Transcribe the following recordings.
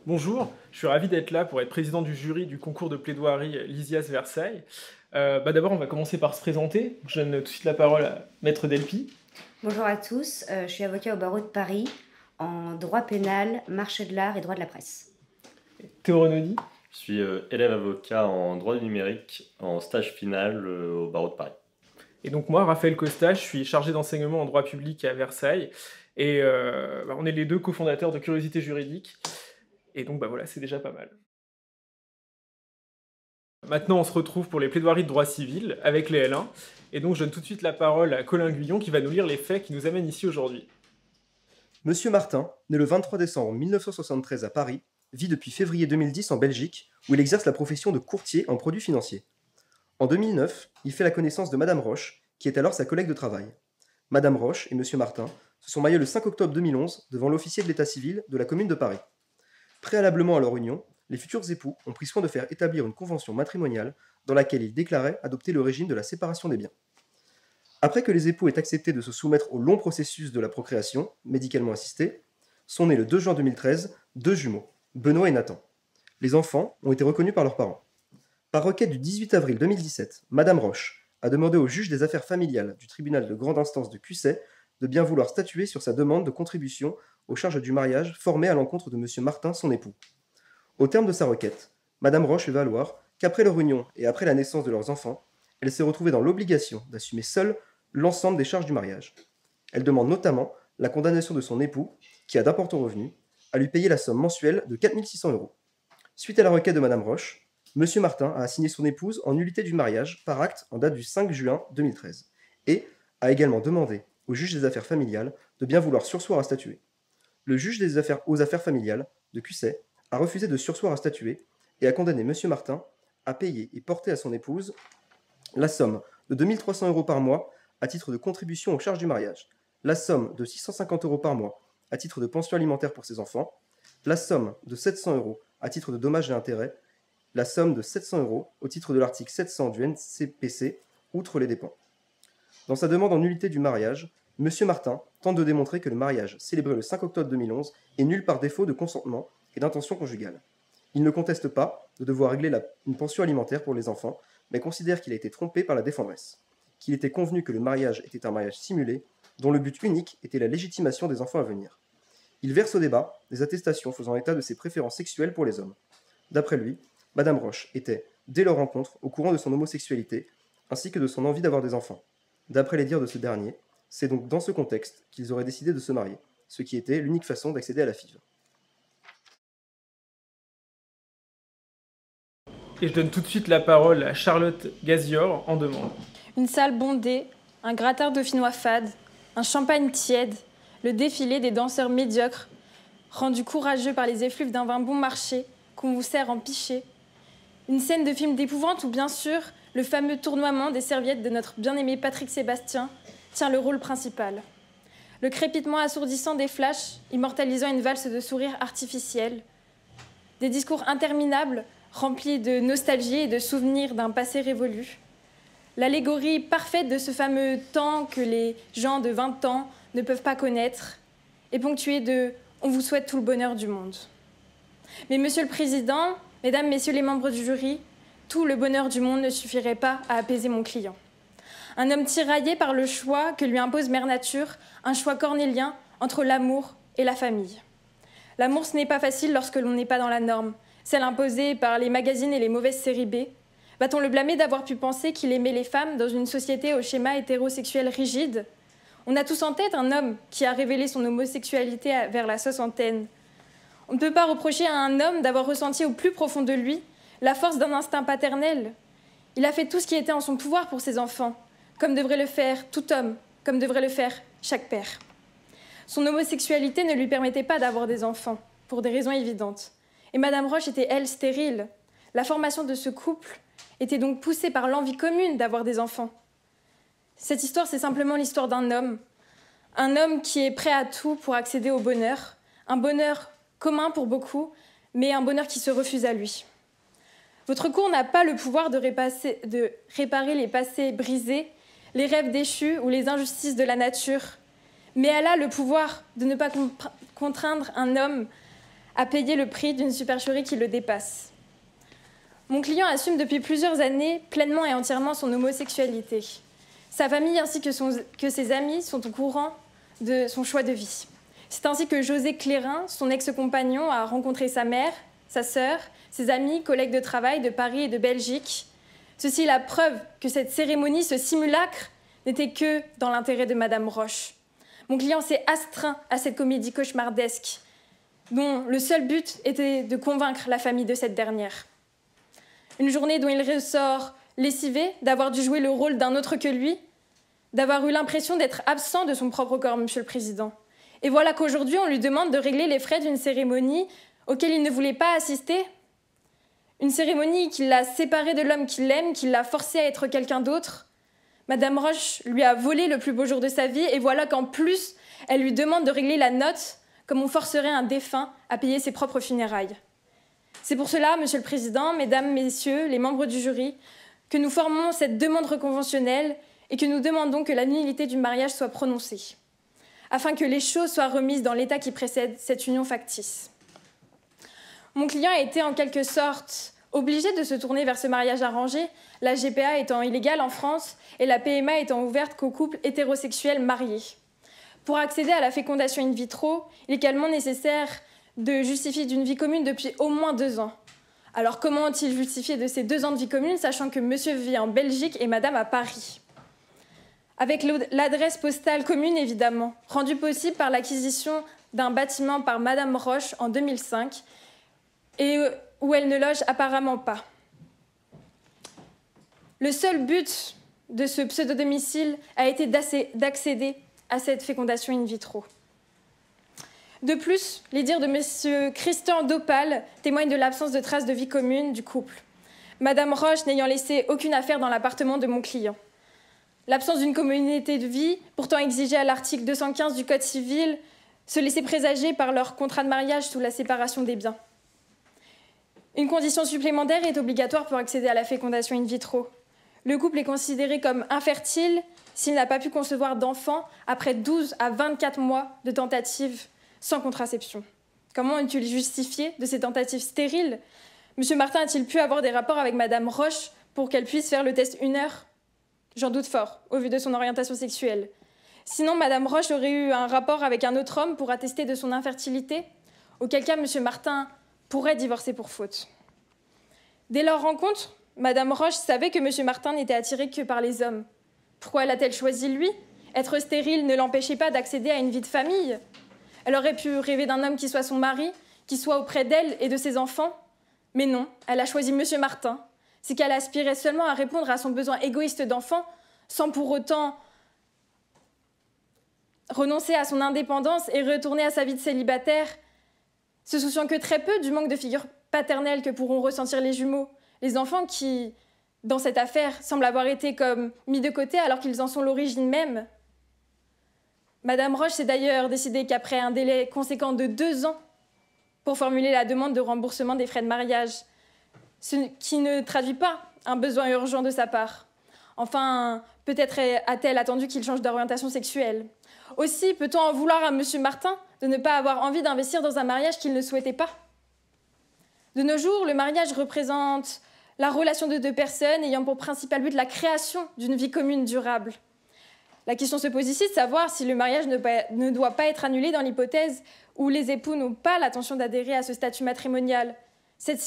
Bonjour, je suis ravi d'être là pour être président du jury du concours de plaidoirie Lysias Versailles. D'abord, on va commencer par se présenter. Je donne tout de suite la parole à Maître Delpy. Bonjour à tous, je suis avocat au barreau de Paris en droit pénal, marché de l'art et droit de la presse. Théo Renaudy. Je suis élève avocat en droit du numérique en stage final au barreau de Paris. Et donc moi, Raphaël Costa, je suis chargé d'enseignement en droit public à Versailles. Et on est les deux cofondateurs de Curiosité Juridique. Et donc voilà, c'est déjà pas mal. Maintenant, on se retrouve pour les plaidoiries de droit civil avec les L1. Et donc je donne tout de suite la parole à Colin Guyon qui va nous lire les faits qui nous amènent ici aujourd'hui. Monsieur Martin, né le 23 décembre 1973 à Paris, vit depuis février 2010 en Belgique, où il exerce la profession de courtier en produits financiers. En 2009, il fait la connaissance de Madame Roche, qui est alors sa collègue de travail. Madame Roche et Monsieur Martin se sont mariés le 5 octobre 2011 devant l'officier de l'état civil de la commune de Paris. Préalablement à leur union, les futurs époux ont pris soin de faire établir une convention matrimoniale dans laquelle ils déclaraient adopter le régime de la séparation des biens. Après que les époux aient accepté de se soumettre au long processus de la procréation, médicalement assistée, sont nés le 2 juin 2013 deux jumeaux, Benoît et Nathan. Les enfants ont été reconnus par leurs parents. Par requête du 18 avril 2017, Madame Roche a demandé au juge des affaires familiales du tribunal de grande instance de Cussey de bien vouloir statuer sur sa demande de contribution aux charges du mariage formée à l'encontre de Monsieur Martin, son époux. Au terme de sa requête, Madame Roche fait valoir qu'après leur union et après la naissance de leurs enfants, elle s'est retrouvée dans l'obligation d'assumer seule l'ensemble des charges du mariage. Elle demande notamment la condamnation de son époux, qui a d'importants revenus, à lui payer la somme mensuelle de 4 600 €. Suite à la requête de Madame Roche, Monsieur Martin a assigné son épouse en nullité du mariage par acte en date du 5 juin 2013 et a également demandé au juge des affaires familiales de bien vouloir surseoir à statuer. Le juge aux affaires familiales de Cussey a refusé de surseoir à statuer et a condamné Monsieur Martin à payer et porter à son épouse la somme de 2 300 € par mois à titre de contribution aux charges du mariage, la somme de 650 € par mois à titre de pension alimentaire pour ses enfants, la somme de 700 € à titre de dommages et intérêts, la somme de 700 € au titre de l'article 700 du NCPC, outre les dépens. Dans sa demande en nullité du mariage, M. Martin tente de démontrer que le mariage, célébré le 5 octobre 2011, est nul par défaut de consentement et d'intention conjugale. Il ne conteste pas de devoir régler une pension alimentaire pour les enfants, mais considère qu'il a été trompé par la défendresse, qu'il était convenu que le mariage était un mariage simulé, dont le but unique était la légitimation des enfants à venir. Il verse au débat des attestations faisant état de ses préférences sexuelles pour les hommes. D'après lui, Madame Roche était, dès leur rencontre, au courant de son homosexualité, ainsi que de son envie d'avoir des enfants. D'après les dires de ce dernier, c'est donc dans ce contexte qu'ils auraient décidé de se marier, ce qui était l'unique façon d'accéder à la FIV. Et je donne tout de suite la parole à Charlotte Gazior en demande. Une salle bondée, un gratin dauphinois fade, un champagne tiède, le défilé des danseurs médiocres, rendus courageux par les effluves d'un vin bon marché qu'on vous sert en pichet. Une scène de film d'épouvante où, bien sûr, le fameux tournoiement des serviettes de notre bien-aimé Patrick Sébastien tient le rôle principal. Le crépitement assourdissant des flashs, immortalisant une valse de sourires artificiels. Des discours interminables, remplis de nostalgie et de souvenirs d'un passé révolu. L'allégorie parfaite de ce fameux temps que les gens de 20 ans ne peuvent pas connaître est ponctuée de « On vous souhaite tout le bonheur du monde ». Mais Monsieur le Président, Mesdames, Messieurs les membres du jury, tout le bonheur du monde ne suffirait pas à apaiser mon client. Un homme tiraillé par le choix que lui impose Mère Nature, un choix cornélien entre l'amour et la famille. L'amour, ce n'est pas facile lorsque l'on n'est pas dans la norme, celle imposée par les magazines et les mauvaises séries B. Va-t-on le blâmer d'avoir pu penser qu'il aimait les femmes dans une société au schéma hétérosexuel rigide? On a tous en tête un homme qui a révélé son homosexualité vers la soixantaine. On ne peut pas reprocher à un homme d'avoir ressenti au plus profond de lui la force d'un instinct paternel. Il a fait tout ce qui était en son pouvoir pour ses enfants, comme devrait le faire tout homme, comme devrait le faire chaque père. Son homosexualité ne lui permettait pas d'avoir des enfants, pour des raisons évidentes. Et Madame Roche était, elle, stérile. La formation de ce couple était donc poussée par l'envie commune d'avoir des enfants. Cette histoire, c'est simplement l'histoire d'un homme. Un homme qui est prêt à tout pour accéder au bonheur. Un bonheur commun pour beaucoup, mais un bonheur qui se refuse à lui. Votre cour n'a pas le pouvoir de réparer les passés brisés, les rêves déchus ou les injustices de la nature, mais elle a le pouvoir de ne pas contraindre un homme à payer le prix d'une supercherie qui le dépasse. Mon client assume depuis plusieurs années pleinement et entièrement son homosexualité. Sa famille ainsi que ses amis sont au courant de son choix de vie. C'est ainsi que José Clérin, son ex-compagnon, a rencontré sa mère, sa sœur, ses amis, collègues de travail de Paris et de Belgique. Ceci est la preuve que cette cérémonie, ce simulacre, n'était que dans l'intérêt de Madame Roche. Mon client s'est astreint à cette comédie cauchemardesque, dont le seul but était de convaincre la famille de cette dernière. Une journée dont il ressort lessivé d'avoir dû jouer le rôle d'un autre que lui, d'avoir eu l'impression d'être absent de son propre corps, Monsieur le Président. Et voilà qu'aujourd'hui, on lui demande de régler les frais d'une cérémonie auquel il ne voulait pas assister. Une cérémonie qui l'a séparé de l'homme qu'il aime, qui l'a forcé à être quelqu'un d'autre. Madame Roche lui a volé le plus beau jour de sa vie et voilà qu'en plus, elle lui demande de régler la note comme on forcerait un défunt à payer ses propres funérailles. C'est pour cela, Monsieur le Président, Mesdames, Messieurs, les membres du jury, que nous formons cette demande reconventionnelle et que nous demandons que la nullité du mariage soit prononcée, afin que les choses soient remises dans l'état qui précède cette union factice. Mon client a été en quelque sorte obligé de se tourner vers ce mariage arrangé, la GPA étant illégale en France et la PMA étant ouverte qu'aux couples hétérosexuels mariés. Pour accéder à la fécondation in vitro, il est également nécessaire de justifier d'une vie commune depuis au moins 2 ans. Alors comment ont-ils justifié de ces 2 ans de vie commune, sachant que monsieur vit en Belgique et madame à Paris? Avec l'adresse postale commune, évidemment, rendue possible par l'acquisition d'un bâtiment par madame Roche en 2005, et où elle ne loge apparemment pas. Le seul but de ce pseudo-domicile a été d'accéder à cette fécondation in vitro. De plus, les dires de M. Christian Dopal témoignent de l'absence de traces de vie commune du couple, madame Roche n'ayant laissé aucune affaire dans l'appartement de mon client. L'absence d'une communauté de vie, pourtant exigée à l'article 215 du Code civil, se laissait présager par leur contrat de mariage sous la séparation des biens. Une condition supplémentaire est obligatoire pour accéder à la fécondation in vitro. Le couple est considéré comme infertile s'il n'a pas pu concevoir d'enfant après 12 à 24 mois de tentatives sans contraception. Comment ont-ils justifié de ces tentatives stériles? Monsieur Martin a-t-il pu avoir des rapports avec madame Roche pour qu'elle puisse faire le test 1 heure? J'en doute fort, au vu de son orientation sexuelle. Sinon, madame Roche aurait eu un rapport avec un autre homme pour attester de son infertilité, auquel cas monsieur Martin pourrait divorcer pour faute. Dès leur rencontre, madame Roche savait que monsieur Martin n'était attiré que par les hommes. Pourquoi l'a-t-elle choisi lui? Être stérile ne l'empêchait pas d'accéder à une vie de famille. Elle aurait pu rêver d'un homme qui soit son mari, qui soit auprès d'elle et de ses enfants. Mais non, elle a choisi monsieur Martin. C'est qu'elle aspirait seulement à répondre à son besoin égoïste d'enfant, sans pour autant renoncer à son indépendance et retourner à sa vie de célibataire, se souciant que très peu du manque de figure paternelle que pourront ressentir les jumeaux, les enfants qui, dans cette affaire, semblent avoir été comme mis de côté alors qu'ils en sont l'origine même. Madame Roche s'est d'ailleurs décidée qu'après un délai conséquent de 2 ans pour formuler la demande de remboursement des frais de mariage, ce qui ne traduit pas un besoin urgent de sa part. Enfin, peut-être a-t-elle attendu qu'il change d'orientation sexuelle. Aussi, peut-on en vouloir à monsieur Martin de ne pas avoir envie d'investir dans un mariage qu'il ne souhaitait pas? De nos jours, le mariage représente la relation de 2 personnes ayant pour principal but la création d'une vie commune durable. La question se pose ici de savoir si le mariage ne doit pas être annulé dans l'hypothèse où les époux n'ont pas l'intention d'adhérer à ce statut matrimonial. Cette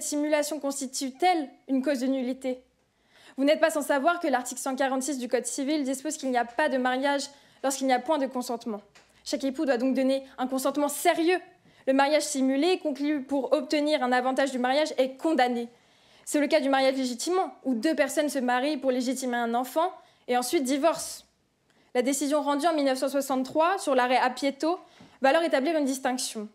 simulation constitue-t-elle une cause de nullité? Vous n'êtes pas sans savoir que l'article 146 du Code civil dispose qu'il n'y a pas de mariage lorsqu'il n'y a point de consentement. Chaque époux doit donc donner un consentement sérieux. Le mariage simulé, conclu pour obtenir un avantage du mariage, est condamné. C'est le cas du mariage légitimant, où 2 personnes se marient pour légitimer un enfant et ensuite divorcent. La décision rendue en 1963 sur l'arrêt Apieto va alors établir une distinction.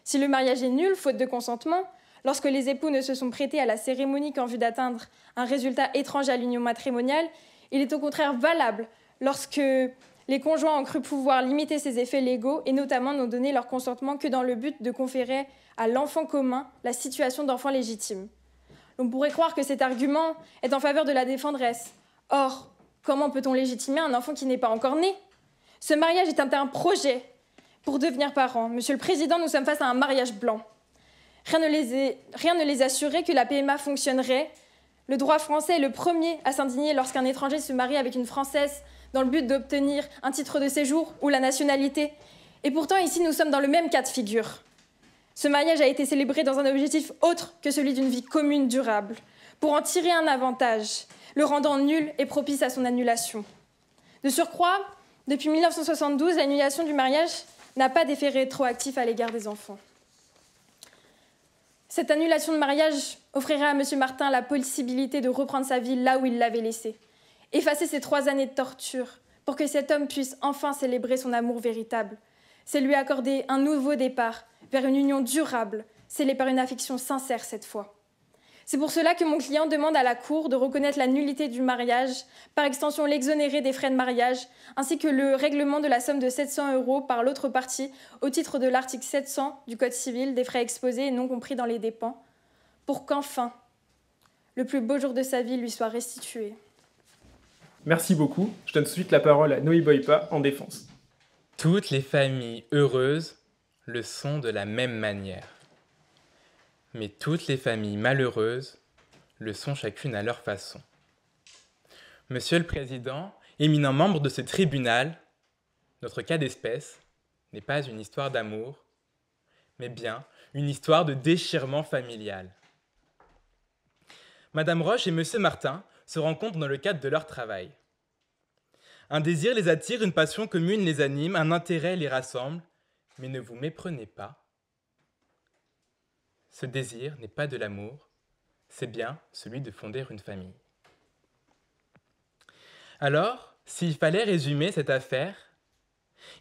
Si le mariage est nul, faute de consentement, lorsque les époux ne se sont prêtés à la cérémonie qu'en vue d'atteindre un résultat étranger à l'union matrimoniale, il est au contraire valable lorsque les conjoints ont cru pouvoir limiter ses effets légaux et notamment n'ont donné leur consentement que dans le but de conférer à l'enfant commun la situation d'enfant légitime. On pourrait croire que cet argument est en faveur de la défenderesse. Or, comment peut-on légitimer un enfant qui n'est pas encore né? Ce mariage est un projet pour devenir parents. Monsieur le Président, nous sommes face à un mariage blanc. Rien ne les assurait que la PMA fonctionnerait. Le droit français est le premier à s'indigner lorsqu'un étranger se marie avec une Française dans le but d'obtenir un titre de séjour ou la nationalité. Et pourtant, ici, nous sommes dans le même cas de figure. Ce mariage a été célébré dans un objectif autre que celui d'une vie commune durable, pour en tirer un avantage, le rendant nul et propice à son annulation. De surcroît, depuis 1972, l'annulation du mariage n'a pas d'effet rétroactif à l'égard des enfants. Cette annulation de mariage offrirait à M. Martin la possibilité de reprendre sa vie là où il l'avait laissée, effacer ces 3 années de torture pour que cet homme puisse enfin célébrer son amour véritable. C'est lui accorder un nouveau départ vers une union durable, scellée par une affection sincère cette fois. C'est pour cela que mon client demande à la Cour de reconnaître la nullité du mariage, par extension l'exonérer des frais de mariage, ainsi que le règlement de la somme de 700 € par l'autre partie au titre de l'article 700 du Code civil des frais exposés et non compris dans les dépens, pour qu'enfin le plus beau jour de sa vie lui soit restitué. Merci beaucoup. Je donne tout de suite la parole à Noé Boypa en défense. Toutes les familles heureuses le sont de la même manière. Mais toutes les familles malheureuses le sont chacune à leur façon. Monsieur le Président, éminent membre de ce tribunal, notre cas d'espèce n'est pas une histoire d'amour, mais bien une histoire de déchirement familial. Madame Roche et Monsieur Martin se rencontrent dans le cadre de leur travail. Un désir les attire, une passion commune les anime, un intérêt les rassemble, mais ne vous méprenez pas. Ce désir n'est pas de l'amour, c'est bien celui de fonder une famille. Alors, s'il fallait résumer cette affaire,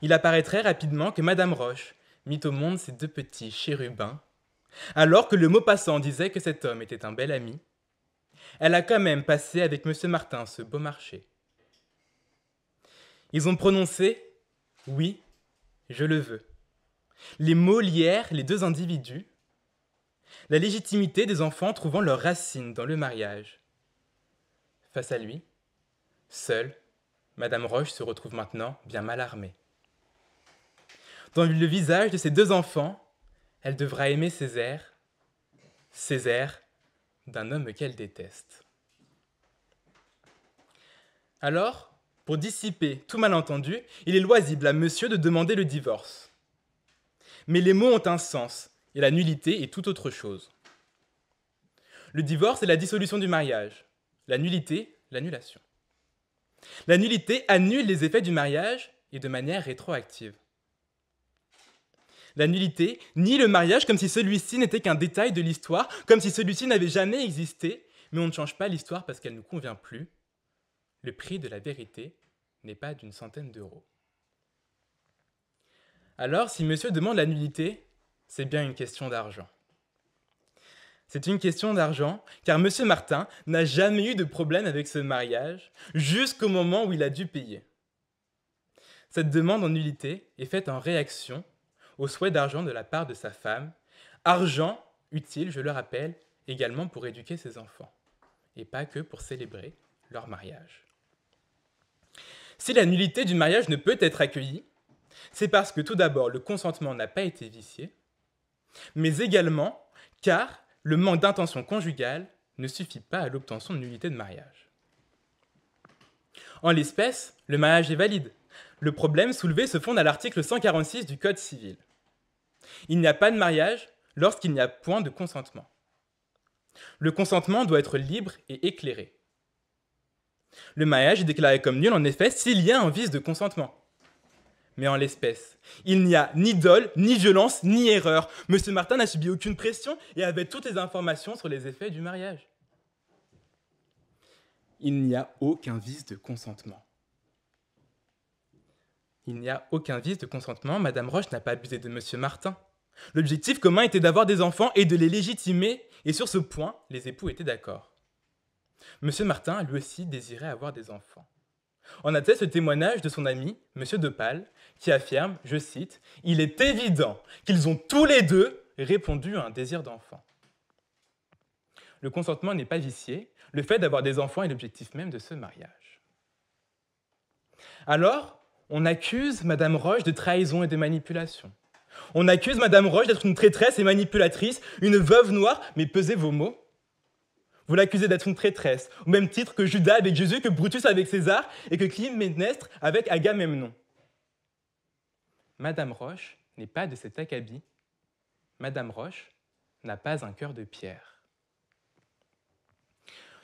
il apparaîtrait rapidement que Madame Roche mit au monde ses 2 petits chérubins, alors que le mot passant disait que cet homme était un bel ami. Elle a quand même passé avec Monsieur Martin ce beau marché. Ils ont prononcé « oui, je le veux ». Les mots lièrent les 2 individus, la légitimité des enfants trouvant leur racine dans le mariage. Face à lui, seule, Madame Roche se retrouve maintenant bien mal armée. Dans le visage de ses 2 enfants, elle devra aimer Césaire d'un homme qu'elle déteste. Alors, pour dissiper tout malentendu, il est loisible à monsieur de demander le divorce. Mais les mots ont un sens, et la nullité est tout autre chose. Le divorce est la dissolution du mariage. La nullité, l'annulation. La nullité annule les effets du mariage et de manière rétroactive. La nullité nie le mariage comme si celui-ci n'était qu'un détail de l'histoire, comme si celui-ci n'avait jamais existé, mais on ne change pas l'histoire parce qu'elle ne nous convient plus. Le prix de la vérité n'est pas d'une centaine d'euros. Alors, si monsieur demande la nullité, c'est bien une question d'argent. C'est une question d'argent, car monsieur Martin n'a jamais eu de problème avec ce mariage, jusqu'au moment où il a dû payer. Cette demande en nullité est faite en réaction au souhait d'argent de la part de sa femme, argent utile, je le rappelle, également pour éduquer ses enfants, et pas que pour célébrer leur mariage. Si la nullité du mariage ne peut être accueillie, c'est parce que tout d'abord, le consentement n'a pas été vicié, mais également car le manque d'intention conjugale ne suffit pas à l'obtention de nullité de mariage. En l'espèce, le mariage est valide. Le problème soulevé se fonde à l'article 146 du Code civil. Il n'y a pas de mariage lorsqu'il n'y a point de consentement. Le consentement doit être libre et éclairé. Le mariage est déclaré comme nul en effet s'il y a un vice de consentement. Mais en l'espèce, il n'y a ni dol, ni violence, ni erreur. Monsieur Martin n'a subi aucune pression et avait toutes les informations sur les effets du mariage. Il n'y a aucun vice de consentement. Il n'y a aucun vice de consentement, Madame Roche n'a pas abusé de Monsieur Martin. L'objectif commun était d'avoir des enfants et de les légitimer, et sur ce point, les époux étaient d'accord. Monsieur Martin, lui aussi, désirait avoir des enfants. On atteste le témoignage de son ami, Monsieur Depal, qui affirme, je cite, « Il est évident qu'ils ont tous les 2 répondu à un désir d'enfant. » Le consentement n'est pas vicié, le fait d'avoir des enfants est l'objectif même de ce mariage. Alors, On accuse Madame Roche de trahison et de manipulation. On accuse Madame Roche d'être une traîtresse et manipulatrice, une veuve noire, mais pesez vos mots. Vous l'accusez d'être une traîtresse, au même titre que Judas avec Jésus, que Brutus avec César et que Clyménestre avec Agamemnon. Madame Roche n'est pas de cet acabit. Madame Roche n'a pas un cœur de pierre.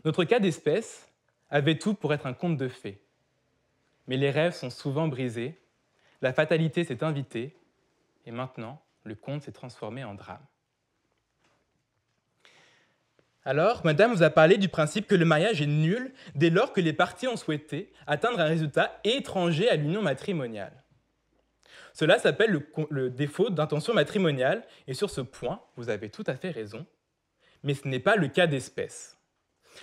Notre cas d'espèce avait tout pour être un conte de fées. Mais les rêves sont souvent brisés, la fatalité s'est invitée, et maintenant, le conte s'est transformé en drame. Alors, Madame vous a parlé du principe que le mariage est nul dès lors que les parties ont souhaité atteindre un résultat étranger à l'union matrimoniale. Cela s'appelle le défaut d'intention matrimoniale, et sur ce point, vous avez tout à fait raison, mais ce n'est pas le cas d'espèce.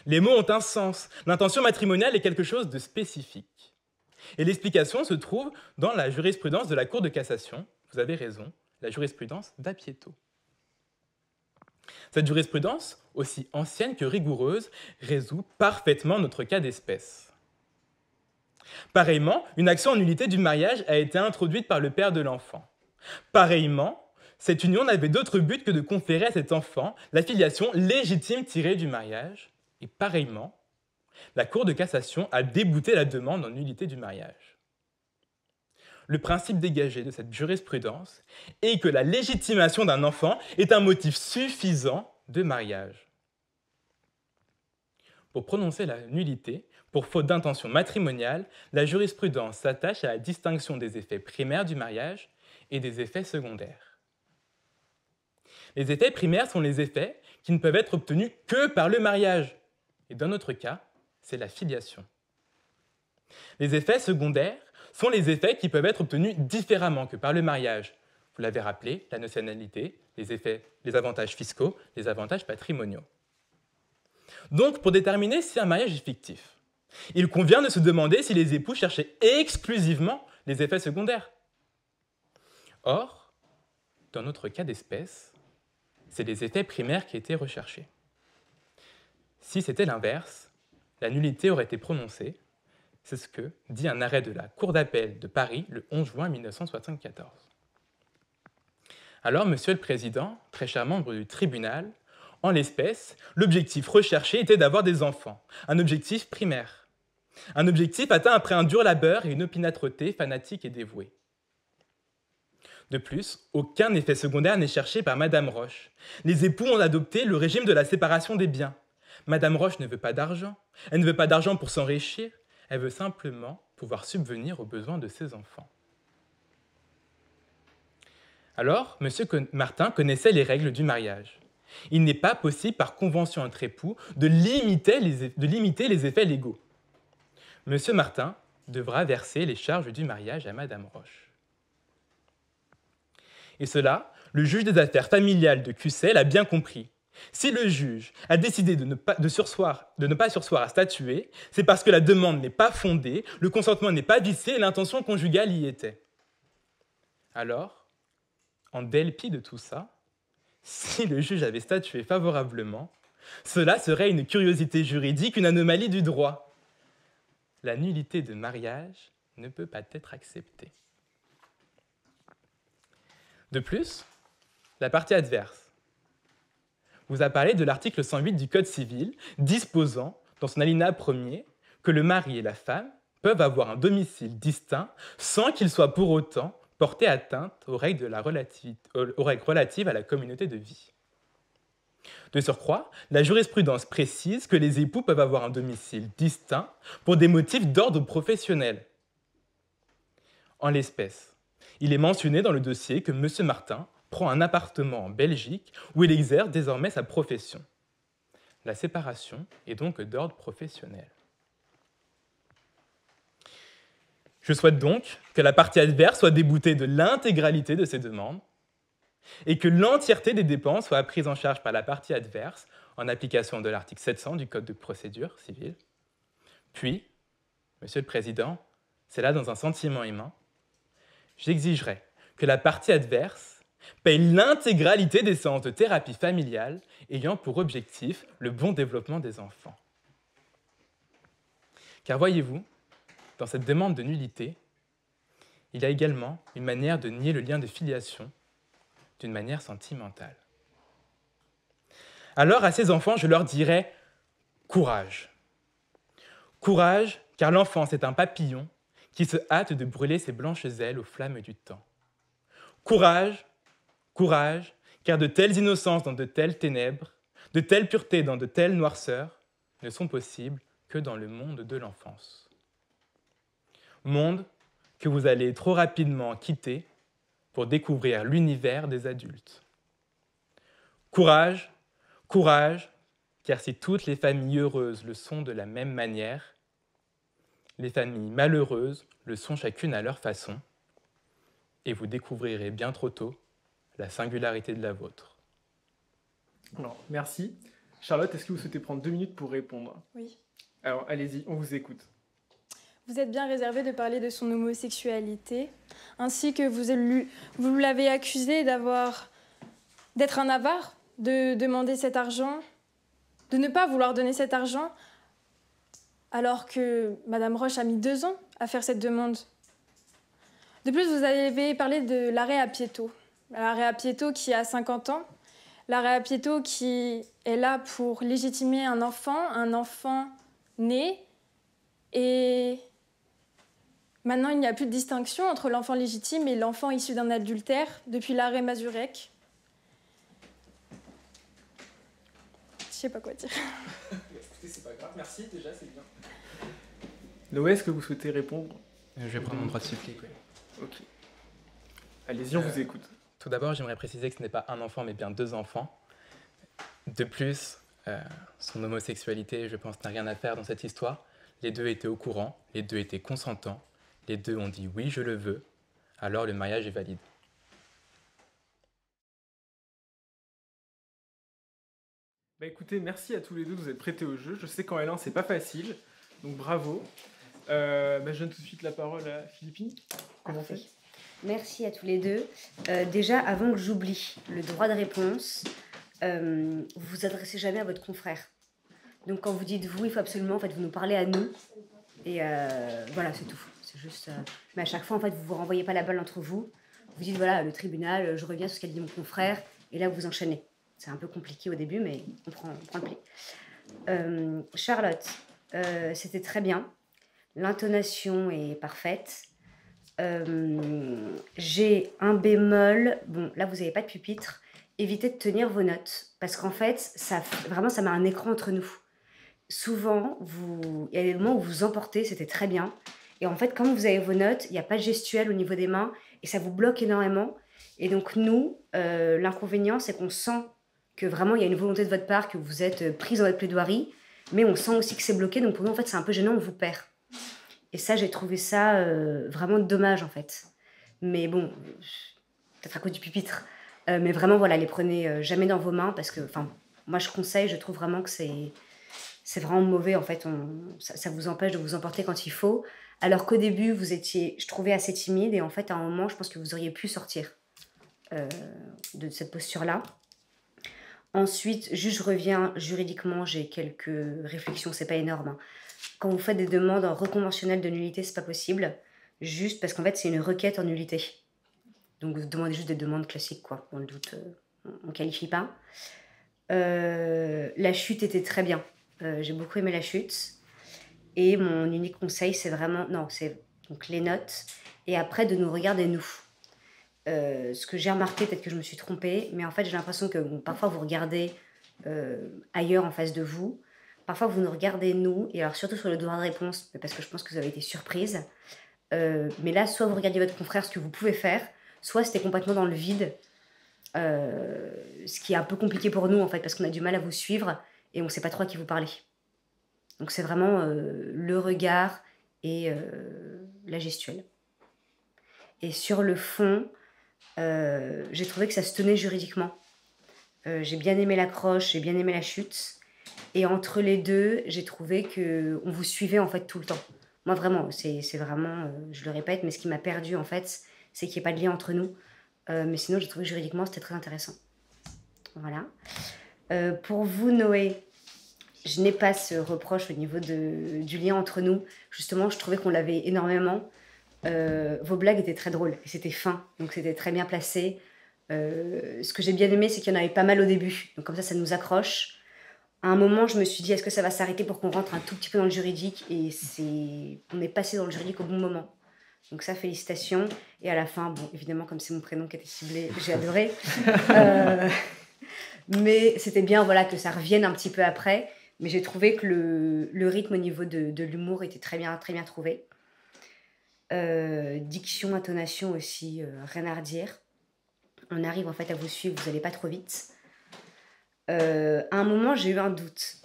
Les mots ont un sens, l'intention matrimoniale est quelque chose de spécifique. Et l'explication se trouve dans la jurisprudence de la Cour de cassation, vous avez raison, la jurisprudence d'Apieto. Cette jurisprudence, aussi ancienne que rigoureuse, résout parfaitement notre cas d'espèce. Pareillement, une action en nullité du mariage a été introduite par le père de l'enfant. Pareillement, cette union n'avait d'autre but que de conférer à cet enfant la filiation légitime tirée du mariage. Et pareillement, la Cour de cassation a débouté la demande en nullité du mariage. Le principe dégagé de cette jurisprudence est que la légitimation d'un enfant est un motif suffisant de mariage. Pour prononcer la nullité, pour faute d'intention matrimoniale, la jurisprudence s'attache à la distinction des effets primaires du mariage et des effets secondaires. Les effets primaires sont les effets qui ne peuvent être obtenus que par le mariage. Et dans notre cas, c'est la filiation. Les effets secondaires sont les effets qui peuvent être obtenus différemment que par le mariage. Vous l'avez rappelé, la nationalité, les avantages fiscaux, les avantages patrimoniaux. Donc, pour déterminer si un mariage est fictif, il convient de se demander si les époux cherchaient exclusivement les effets secondaires. Or, dans notre cas d'espèce, c'est les effets primaires qui étaient recherchés. Si c'était l'inverse, la nullité aurait été prononcée. C'est ce que dit un arrêt de la Cour d'appel de Paris le 11 juin 1974. Alors, Monsieur le Président, très cher membre du tribunal, en l'espèce, l'objectif recherché était d'avoir des enfants, un objectif primaire. Un objectif atteint après un dur labeur et une opiniâtreté fanatique et dévouée. De plus, aucun effet secondaire n'est cherché par Madame Roche. Les époux ont adopté le régime de la séparation des biens. Madame Roche ne veut pas d'argent. Elle ne veut pas d'argent pour s'enrichir. Elle veut simplement pouvoir subvenir aux besoins de ses enfants. Alors, M. Martin connaissait les règles du mariage. Il n'est pas possible, par convention entre époux, de limiter les effets légaux. M. Martin devra verser les charges du mariage à Madame Roche. Et cela, le juge des affaires familiales de Cussel a bien compris. Si le juge a décidé de ne pas surseoir à statuer, c'est parce que la demande n'est pas fondée, le consentement n'est pas vicié et l'intention conjugale y était. Alors, en dépit de tout ça, si le juge avait statué favorablement, cela serait une curiosité juridique, une anomalie du droit. La nullité de mariage ne peut pas être acceptée. De plus, la partie adverse vous a parlé de l'article 108 du Code civil, disposant, dans son alinéa premier, que le mari et la femme peuvent avoir un domicile distinct sans qu'il soit pour autant porté atteinte aux règles relatives à la communauté de vie. De surcroît, la jurisprudence précise que les époux peuvent avoir un domicile distinct pour des motifs d'ordre professionnel. En l'espèce, il est mentionné dans le dossier que M. Martin prend un appartement en Belgique où il exerce désormais sa profession. La séparation est donc d'ordre professionnel. Je souhaite donc que la partie adverse soit déboutée de l'intégralité de ses demandes et que l'entièreté des dépenses soit prise en charge par la partie adverse en application de l'article 700 du Code de procédure civile. Puis, Monsieur le Président, c'est là dans un sentiment humain, j'exigerai que la partie adverse paye l'intégralité des séances de thérapie familiale ayant pour objectif le bon développement des enfants. Car voyez-vous, dans cette demande de nullité, il y a également une manière de nier le lien de filiation d'une manière sentimentale. Alors à ces enfants, je leur dirais courage. Courage, car l'enfance est un papillon qui se hâte de brûler ses blanches ailes aux flammes du temps. Courage, courage, car de telles innocences dans de telles ténèbres, de telles puretés dans de telles noirceurs, ne sont possibles que dans le monde de l'enfance. Monde que vous allez trop rapidement quitter pour découvrir l'univers des adultes. Courage, courage, car si toutes les familles heureuses le sont de la même manière, les familles malheureuses le sont chacune à leur façon, et vous découvrirez bien trop tôt la singularité de la vôtre. Alors, merci. Charlotte, est-ce que vous souhaitez prendre 2 minutes pour répondre? Oui. Alors, allez-y, on vous écoute. Vous êtes bien réservé de parler de son homosexualité, ainsi que vous l'avez accusé d'être un avare, de demander cet argent, de ne pas vouloir donner cet argent, alors que Madame Roche a mis 2 ans à faire cette demande. De plus, vous avez parlé de l'arrêt à Pietto. L'arrêt à Pietto qui a 50 ans, l'arrêt à Pietto qui est là pour légitimer un enfant né, et maintenant il n'y a plus de distinction entre l'enfant légitime et l'enfant issu d'un adultère depuis l'arrêt Mazurek. Je sais pas quoi dire. Écoutez, c'est pas grave, merci, déjà, c'est bien. Noé, est-ce que vous souhaitez répondre? Je vais prendre mon droit de supplique, oui. Ok. Allez-y, on vous écoute. Tout d'abord, j'aimerais préciser que ce n'est pas un enfant, mais bien 2 enfants. De plus, son homosexualité, je pense, n'a rien à faire dans cette histoire. Les 2 étaient au courant, les 2 étaient consentants, les 2 ont dit « oui, je le veux », alors le mariage est valide. Bah écoutez, merci à tous les deux de vous être prêtés au jeu. Je sais qu'en L1, c'est pas facile, donc bravo. Je donne tout de suite la parole à Philippine. Comment Parfait. fait? Merci à tous les deux. Déjà, avant que j'oublie le droit de réponse, vous vous adressez jamais à votre confrère. Donc quand vous dites vous, il faut absolument en fait, vous nous parlez à nous. Et voilà, c'est tout. C'est juste, mais à chaque fois, en fait, vous ne vous renvoyez pas la balle entre vous. Vous dites, voilà, le tribunal, je reviens sur ce qu'a dit mon confrère. Et là, vous enchaînez. C'est un peu compliqué au début, mais on prend le pli. Charlotte, c'était très bien. L'intonation est parfaite. J'ai un bémol. Bon, là, vous n'avez pas de pupitre. Évitez de tenir vos notes. Parce qu'en fait, ça met un écran entre nous. Souvent, il y a des moments où vous emportez, c'était très bien. Et en fait, comme vous avez vos notes, il n'y a pas de gestuelle au niveau des mains. Et ça vous bloque énormément. Et donc, nous, l'inconvénient, c'est qu'on sent que vraiment, il y a une volonté de votre part, que vous êtes prise dans votre plaidoirie. Mais on sent aussi que c'est bloqué. Donc, pour nous, en fait, c'est un peu gênant, on vous perd. Et ça, j'ai trouvé ça vraiment dommage, en fait. Mais bon, peut-être à cause du pupitre. Mais vraiment, voilà, les prenez jamais dans vos mains. Parce que, moi, je conseille, je trouve vraiment que c'est vraiment mauvais, en fait. Ça vous empêche de vous emporter quand il faut. Alors qu'au début, vous étiez, je trouvais, assez timide. Et en fait, à un moment, je pense que vous auriez pu sortir de cette posture-là. Ensuite, juste je reviens juridiquement, j'ai quelques réflexions, c'est pas énorme. Hein. Quand vous faites des demandes en reconventionnel de nullité, c'est pas possible. Juste parce qu'en fait, c'est une requête en nullité. Donc, vous demandez juste des demandes classiques, quoi. Dans le doute, on qualifie pas. La chute était très bien. J'ai beaucoup aimé la chute. Et mon unique conseil, c'est vraiment... Non, c'est donc les notes. Et après, de nous regarder, nous. Ce que j'ai remarqué, peut-être que je me suis trompée, mais en fait, j'ai l'impression que parfois, vous regardez ailleurs en face de vous. Parfois, vous nous regardez, nous. Et alors, surtout sur le droit de réponse, parce que je pense que vous avez été surprise. Mais là, soit vous regardez votre confrère, ce que vous pouvez faire, soit c'était complètement dans le vide. Ce qui est un peu compliqué pour nous, en fait, parce qu'on a du mal à vous suivre et on ne sait pas trop à qui vous parlez. Donc, c'est vraiment le regard et la gestuelle. Et sur le fond, j'ai trouvé que ça se tenait juridiquement. J'ai bien aimé l'accroche, j'ai bien aimé la chute. Et entre les deux, j'ai trouvé qu'on vous suivait, en fait, tout le temps. Moi, vraiment, c'est vraiment, je le répète, mais ce qui m'a perdu, en fait, c'est qu'il n'y ait pas de lien entre nous. Mais sinon, j'ai trouvé que juridiquement, c'était très intéressant. Voilà. Pour vous, Noé, je n'ai pas ce reproche au niveau du lien entre nous. Justement, je trouvais qu'on l'avait énormément. vos blagues étaient très drôles, et c'était fin, donc c'était très bien placé. Ce que j'ai bien aimé, c'est qu'il y en avait pas mal au début, donc comme ça nous accroche. À un moment, je me suis dit, est-ce que ça va s'arrêter pour qu'on rentre un tout petit peu dans le juridique? Et on est passé dans le juridique au bon moment. Donc ça, félicitations. Et à la fin, bon, évidemment, comme c'est mon prénom qui était ciblé, j'ai adoré. Mais c'était bien, voilà, que ça revienne un petit peu après. Mais j'ai trouvé que le rythme au niveau de l'humour était très bien trouvé. Diction, intonation aussi, rien à redire. On arrive en fait à vous suivre, vous n'allez pas trop vite. À un moment, j'ai eu un doute.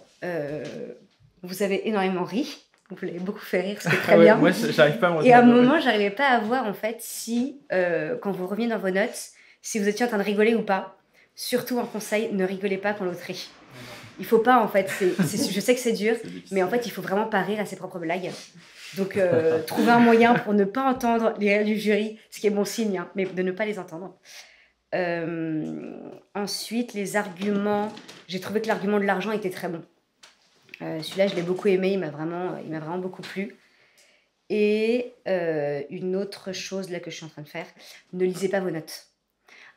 Vous avez énormément ri. Vous l'avez beaucoup fait rire, c'était très bien. Moi, j'arrive pas à me Et à un retenir. moment, j'arrivais pas à voir en fait si, quand vous reveniez dans vos notes, si vous étiez en train de rigoler ou pas. Surtout un conseil, ne rigolez pas quand l'autre rit. Il faut pas en fait. Je sais que c'est dur, mais en fait, il faut vraiment pas rire à ses propres blagues. Donc, trouver un moyen pour ne pas entendre les rires du jury, ce qui est bon signe, hein, mais de ne pas les entendre. Ensuite, les arguments, j'ai trouvé que l'argument de l'argent était très bon. Celui-là, je l'ai beaucoup aimé, il m'a vraiment beaucoup plu. Et une autre chose là que je suis en train de faire, ne lisez pas vos notes.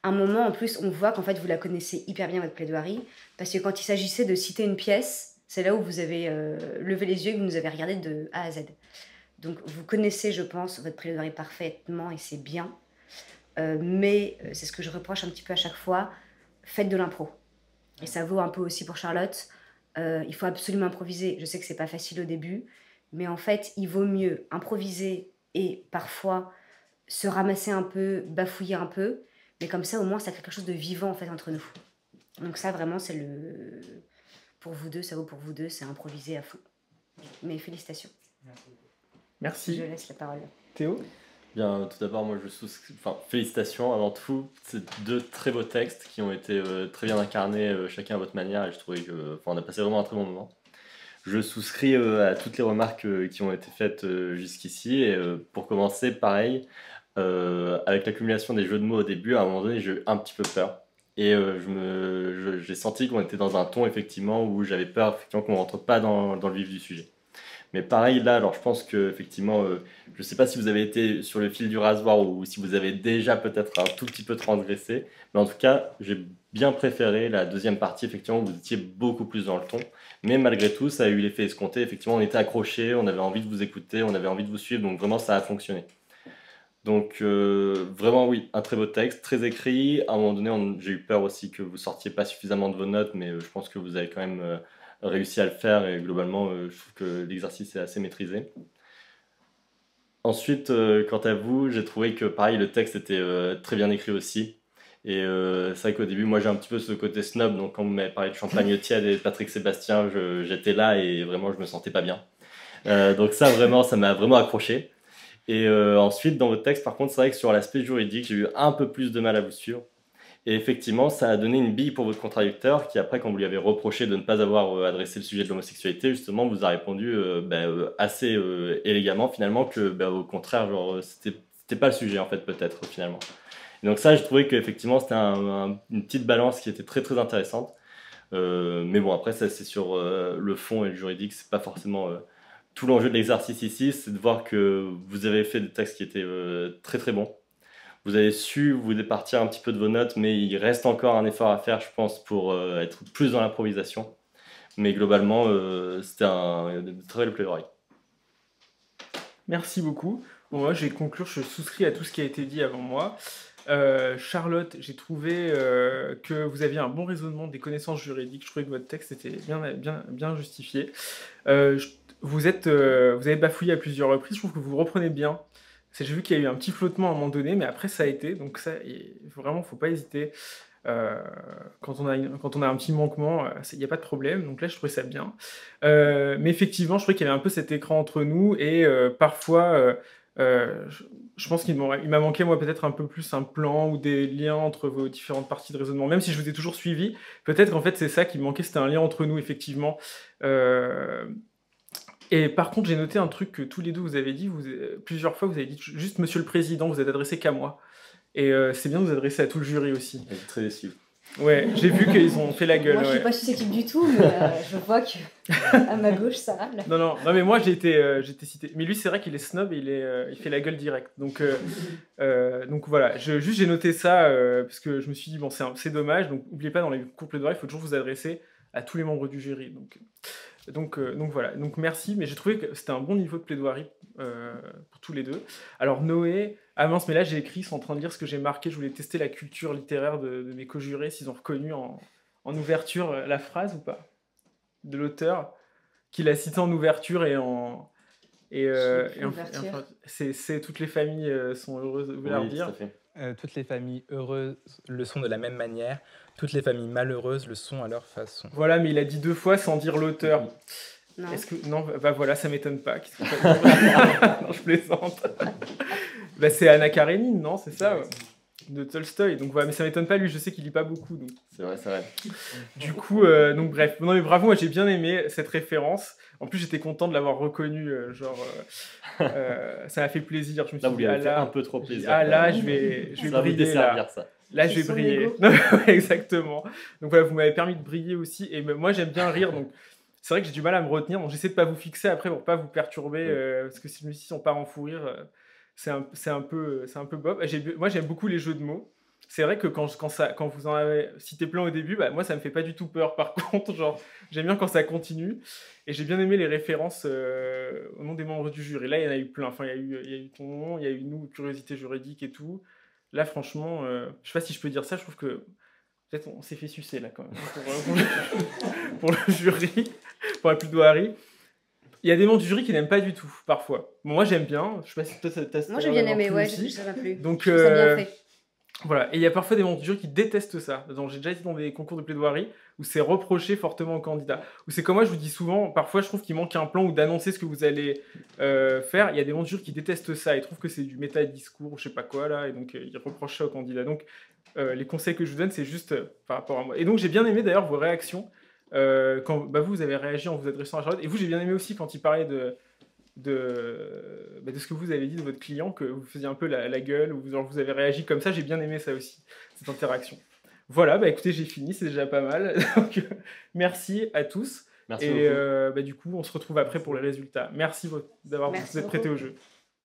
À un moment, en plus, on voit qu'en fait, vous la connaissez hyper bien, votre plaidoirie, parce que quand il s'agissait de citer une pièce, c'est là où vous avez levé les yeux et que vous nous avez regardé de A à Z. Donc, vous connaissez, je pense, votre plaidoirie parfaitement et c'est bien. Mais c'est ce que je reproche un petit peu à chaque fois, faites de l'impro. Et ça vaut un peu aussi pour Charlotte. Il faut absolument improviser. Je sais que c'est pas facile au début, mais en fait, il vaut mieux improviser et parfois se ramasser un peu, bafouiller un peu, mais comme ça, au moins, ça crée quelque chose de vivant en fait entre nous. Donc ça, vraiment, c'est pour vous deux, ça vaut pour vous deux, c'est improviser à fond. Mais félicitations. Merci. Je laisse la parole. Théo? Bien, tout d'abord, moi, félicitations avant tout. C'est deux très beaux textes qui ont été très bien incarnés, chacun à votre manière, et je trouvais on a passé vraiment un très bon moment. Je souscris à toutes les remarques qui ont été faites jusqu'ici, et pour commencer, pareil, avec l'accumulation des jeux de mots au début, à un moment donné, j'ai eu un petit peu peur. Et j'ai senti qu'on était dans un ton, effectivement, où j'avais peur, effectivement, qu'on ne rentre pas dans le vif du sujet. Mais pareil, là, alors je pense que effectivement, je ne sais pas si vous avez été sur le fil du rasoir ou si vous avez déjà peut-être un tout petit peu transgressé, mais en tout cas, j'ai bien préféré la deuxième partie, effectivement, où vous étiez beaucoup plus dans le ton. Mais malgré tout, ça a eu l'effet escompté. Effectivement, on était accrochés, on avait envie de vous écouter, on avait envie de vous suivre, donc vraiment, ça a fonctionné. Donc vraiment, oui, un très beau texte, très écrit. À un moment donné, j'ai eu peur aussi que vous sortiez pas suffisamment de vos notes, mais je pense que vous avez quand même réussi à le faire et globalement, je trouve que l'exercice est assez maîtrisé. Ensuite, quant à vous, j'ai trouvé que pareil, le texte était très bien écrit aussi. Et c'est vrai qu'au début, moi j'ai un petit peu ce côté snob, donc quand vous m'avez parlé de Champagne tiède et de Patrick Sébastien, j'étais là et vraiment je me sentais pas bien. Donc ça vraiment, ça m'a vraiment accroché. Et ensuite, dans votre texte, par contre, c'est vrai que sur l'aspect juridique, j'ai eu un peu plus de mal à vous suivre. Et effectivement, ça a donné une bille pour votre contradicteur qui, après, quand vous lui avez reproché de ne pas avoir adressé le sujet de l'homosexualité, justement, vous a répondu assez élégamment, finalement, que au contraire, genre, c'était pas le sujet, en fait, peut-être, finalement. Et donc ça, j'ai trouvé qu'effectivement, c'était une petite balance qui était très, très intéressante. Mais bon, après, ça, c'est sur le fond et le juridique, c'est pas forcément... tout l'enjeu de l'exercice ici, c'est de voir que vous avez fait des textes qui étaient très, très bons. Vous avez su vous départir un petit peu de vos notes, mais il reste encore un effort à faire, je pense, pour être plus dans l'improvisation. Mais globalement, c'était un très bel plaidoirie. Merci beaucoup. Bon, moi, je vais conclure, je souscris à tout ce qui a été dit avant moi. Charlotte, j'ai trouvé que vous aviez un bon raisonnement des connaissances juridiques. Je trouvais que votre texte était bien justifié. Vous avez bafouillé à plusieurs reprises, je trouve que vous reprenez bien. J'ai vu qu'il y a eu un petit flottement à un moment donné, mais après ça a été, donc ça, vraiment, faut pas hésiter. Quand on a un petit manquement, il n'y a pas de problème, donc là je trouvais ça bien. Mais effectivement, je trouvais qu'il y avait un peu cet écran entre nous, et parfois, je pense qu'il m'a manqué, moi, peut-être un peu plus un plan ou des liens entre vos différentes parties de raisonnement, même si je vous ai toujours suivi. Peut-être qu'en fait c'est ça qui me manquait, c'était un lien entre nous, effectivement. Et par contre, j'ai noté un truc que tous les deux vous avez dit, plusieurs fois vous avez dit juste Monsieur le Président, vous êtes adressé qu'à moi. Et c'est bien de vous adresser à tout le jury aussi. Elle est très déçue. Ouais, j'ai vu qu'ils ont fait la gueule. Moi, je suis Ouais. pas susceptible du tout, mais je vois que à ma gauche, ça râle. Non, mais moi j'ai été cité. Mais lui, c'est vrai qu'il est snob et il fait la gueule direct. Donc voilà, juste j'ai noté ça parce que je me suis dit, bon, c'est dommage. Donc n'oubliez pas, dans les cours plaidoiries, il faut toujours vous adresser à tous les membres du jury. Donc voilà, donc merci, mais j'ai trouvé que c'était un bon niveau de plaidoirie pour tous les deux. Alors Noé, ah mince, mais là j'ai écrit, c'est en train de lire ce que j'ai marqué, je voulais tester la culture littéraire de mes co-jurés, s'ils ont reconnu en ouverture la phrase ou pas, de l'auteur, qu'il a cité en ouverture et en... Ouverture. C'est toutes les familles sont heureuses, vous voulez la Oui, tout redire à fait. Toutes les familles heureuses le sont de la même manière, toutes les familles malheureuses le sont à leur façon. Voilà, mais il a dit 2 fois sans dire l'auteur. Non. Est-ce que non, bah voilà, ça m'étonne pas. Qu'est-ce que ça- Non, je plaisante. Bah c'est Anna Karénine, non, c'est ça, ouais. De Tolstoï. Donc voilà, mais ça m'étonne pas, lui, je sais qu'il lit pas beaucoup. Donc. C'est vrai, c'est vrai. Du coup, donc bref, non mais bravo, moi j'ai bien aimé cette référence. En plus, j'étais content de l'avoir reconnu, ça m'a fait plaisir. Je me suis Là, vous dit, lui ah avez fait là, un peu trop plaisir. ah là, quand je même. vais Ça va vous briller là. desservir, ça. Là, C'est je vais son briller. ego. Non, ouais, exactement. Donc voilà, vous m'avez permis de briller aussi. Et moi, j'aime bien rire. Donc c'est vrai que j'ai du mal à me retenir. Donc j'essaie de pas vous fixer après pour pas vous perturber. Parce que si je me dis, si on part en fou rire, c'est un peu bof. Moi, j'aime beaucoup les jeux de mots. C'est vrai que quand vous en avez cité plein au début, bah, moi, ça me fait pas du tout peur. Par contre, genre, j'aime bien quand ça continue. Et j'ai bien aimé les références au nom des membres du jury. Là, il y en a eu plein. Enfin, il y a eu ton nom, il y a eu nous, curiosité juridique et tout. Là, franchement, je sais pas si je peux dire ça, je trouve que peut-être on s'est fait sucer là quand même pour le jury, pour la plaidoirie. Il y a des membres du jury qui n'aiment pas du tout, parfois. Bon, moi j'aime bien, je sais pas si toi t'as Moi, j'ai bien aimé, ouais, aussi. ça m'a plu. Donc, Je trouve ça bien fait. voilà, et il y a parfois des membres du jury qui détestent ça. Donc, j'ai déjà été dans des concours de plaidoirie où c'est reproché fortement aux candidats. Où c'est comme moi, je vous dis souvent, parfois je trouve qu'il manque un plan ou d'annoncer ce que vous allez faire. Il y a des membres du jury qui détestent ça. Ils trouvent que c'est du méta-discours ou je sais pas quoi là, et donc ils reprochent ça aux candidats. Donc les conseils que je vous donne, c'est juste par rapport à moi. Et donc j'ai bien aimé d'ailleurs vos réactions quand vous avez réagi en vous adressant à Charlotte. Et vous, j'ai bien aimé aussi quand il parlait de ce que vous avez dit de votre client, que vous faisiez un peu la gueule, ou vous avez réagi comme ça. J'ai bien aimé ça aussi, cette interaction. Voilà, écoutez, j'ai fini, c'est déjà pas mal. Donc, merci à tous. Merci Et beaucoup. du coup, on se retrouve après pour les résultats. Merci d'avoir Merci vous êtes prêté beaucoup. au jeu.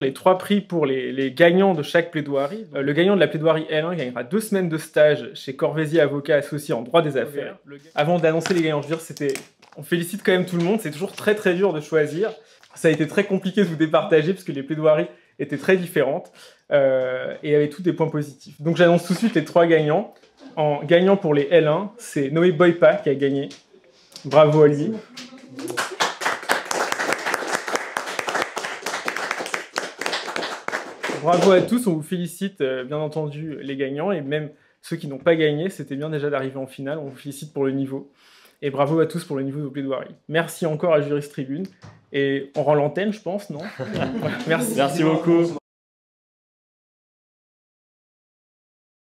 Les 3 prix pour les gagnants de chaque plaidoirie. Le gagnant de la plaidoirie L1 gagnera 2 semaines de stage chez Corvézier Avocat Associé en droit des affaires. Avant d'annoncer les gagnants, je veux dire, on félicite quand même tout le monde. C'est toujours très très dur de choisir. Ça a été très compliqué de vous départager parce que les plaidoiries étaient très différentes et avaient tous des points positifs. Donc j'annonce tout de suite les 3 gagnants. En gagnant pour les L1, c'est Noé Boypa qui a gagné. Bravo à lui. Bravo à tous, on vous félicite bien entendu les gagnants et même ceux qui n'ont pas gagné, c'était bien déjà d'arriver en finale, on vous félicite pour le niveau. Et bravo à tous pour le niveau de vos plaidoiries. Merci encore à Juriste Tribune et on rend l'antenne je pense, non? Merci. Merci beaucoup.